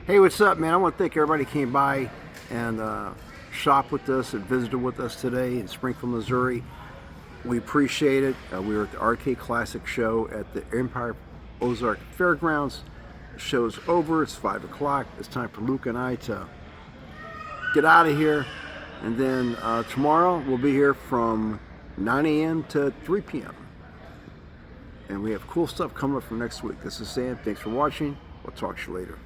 Hey, what's up, man? I want to thank everybody who came by and shopped with us and visited with us today in Springfield, Missouri. We appreciate it. We were at the Arcade Classic show at the Empire Ozark Fairgrounds. The show's over. It's 5 o'clock. It's time for Luke and I to get out of here. And then tomorrow we'll be here from 9 a.m. to 3 p.m. And we have cool stuff coming up for next week. This is Sam. Thanks for watching. We'll talk to you later.